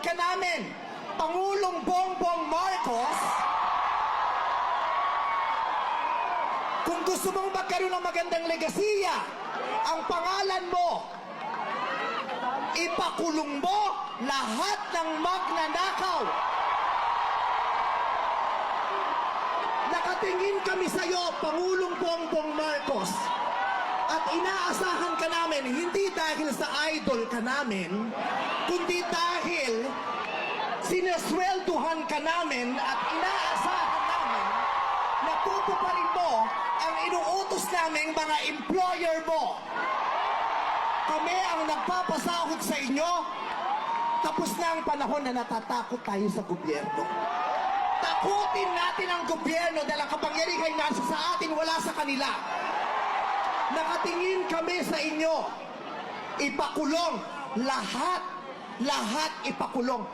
ka namin, Pangulong Bongbong Marcos, kung gusto mong magkaroon ng magandang legasiya, ang pangalan mo, ipakulong mo lahat ng magnanakaw. Nakatingin kami sa iyo, Pangulong Bongbong Marcos, at inaasahan ka namin, hindi dahil sa idol ka namin, kundi dahil sineswelduhan ka namin at inaasahan namin na tutuparin mo ang inuutos naming mga employer mo. Kami ang nagpapasahod sa inyo. Tapos na ang panahon na natatakot tayo sa gobyerno. Takutin natin ang gobyerno dahil ang kapangyarihan nasa sa atin, wala sa kanila. Nakatingin kami sa inyo. Ipakulong lahat ipakulong.